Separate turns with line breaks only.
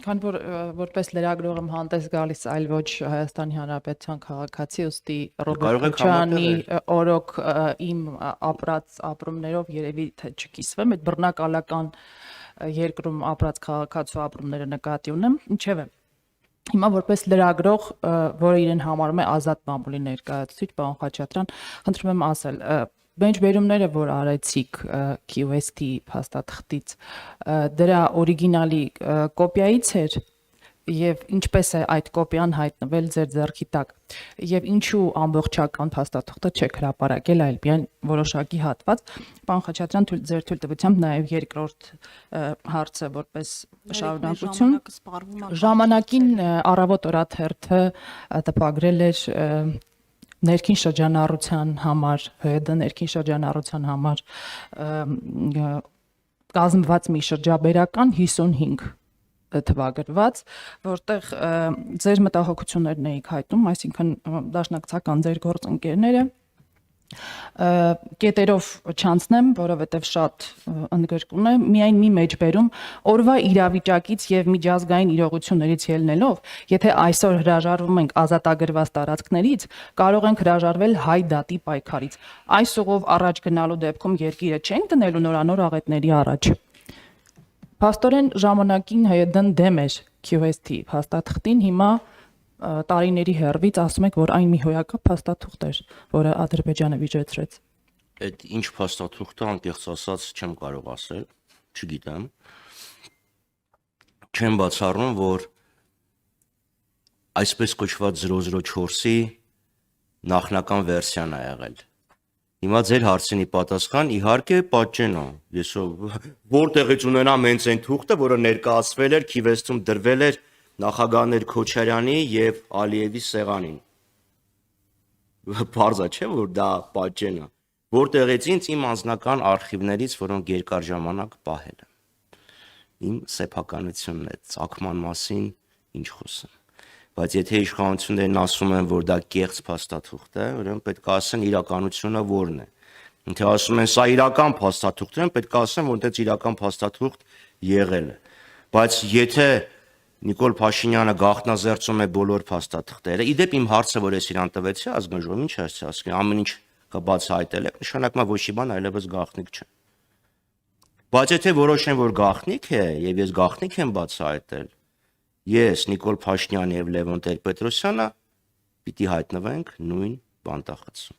Քան որ որպես լրագրող եմ հանդես գալիս, այլ ոչ Հայաստանի Հանրապետության քաղաքացի, ըստի Ռոբերտ Քոչարյանի օրոք իմ ապրած ապրումներով երևի թե չկիսվեմ, այդ բռնակալական երկրում ապրած քաղաքացու ապրումները նկատի ունեմ, ինչևէ Հիմա որպես լրագրող, որը իրեն համարում է ազատ մամուլի ներկայացուցիչ, պարոն Խաչատրյան, խնդրում եմ ասել, Մեջբերումները, որ արեցիք QST փաստաթղթից, դրա օրիգինալի կոպիայից էր եւ ինչպես է այդ կոպիան հայտնվել ձեր ձեռքի տակ եւ ինչու ամբողջական փաստաթղթը չեք հրապարակել, այլ միայն որոշակի հատված։ Պարոն Խաչատրյան, ձեր թույլտվությամբ նաեւ երկրորդ հարցը որպես շարունակություն ժամանակին Առավոտ օրաթերթը տպագրել էր ներքին շրջանառության համար, ՀՅԴ ներքին շրջանառության համար կազմված մի շրջաբերական 55 թվագրված, որտեղ ձեր մտահոգություններն էիք հայտնում, այսինքն դաշնակցական ձեր գործընկերները կետերով չանցնեմ, որովհետև շատ ընդգրկուն է, միայն մի մեջբերում օրվա իրավիճակից եւ միջազգային իրողություններից ելնելով, եթե այսօր հրաժարվում ենք ազատագրված տարածքներից, կարող ենք հրաժարվել հայ դատի պայքարից։ Այս ուղով առաջ գնալու դեպքում երկիրը չենք դնելու նորանոր աղետների առաջ։ Փաստորեն ժամանակին ՀՅԴ-ն դեմ էր QST փաստաթղթին, հիմա տարիների հեռվից ասում եք, որ այն մի հոյակապ փաստաթուղթ էր, որը Ադրբեջանը վիճեցրեց։
Այդ ինչ փաստաթուղթը անկեղծ ասած չեմ կարող ասել, չգիտեմ։ Չեմ բացառում, որ այսպես կոչված 004-ի նախնական վերսիան է եղել։ Հիմա ձեր հարցինի պատասխան իհարկե պատճեն է։ Ես որտեղից ունենամ հենց այն թուղթը, որը ներկայացվել էր Քիվեստում դրվել էր նախագահներ Քոչարյանի եւ Ալիևի սեղանին։ Պարզ է, չէ՞ որ դա պատճեն է։ Որտեղից ինձ իմ անձնական արխիվներից, որոնք երկար ժամանակ պահել եմ։ Իմ սեփականությունն է, ցակման մասին ինչ խոսեմ։ Բայց եթե իշխանություններն ասում են, որ դա կեղծ փաստաթուղթ է, ուրեմն պետք է ասեն իրականությունը որն է։ Եթե ասում են սա իրական փաստաթուղթ է, պետք է ասեն, որ այդպես իրական փաստաթուղթ եղել է։ Բայց եթե Նիկոլ Փաշինյանը գաղտնազերծում է բոլոր փաստաթղթերը, իդեպ իմ հարցը, որ ես իրան տվեցի ազգային ժողովին, ինչ է ասում, ամեն ինչ կբացահայտել եք, նշանակում է ոչ մի բան այլևս գաղտնիք չէ։ Բայց եթե որոշեն, որ գաղտնիք է, եւ ես գաղտնիք եմ բացահայտել, ես, Նիկոլ Փաշինյանը եւ Լևոն Տեր-Պետրոսյանը պիտի հայտնվենք նույն բանտախցում։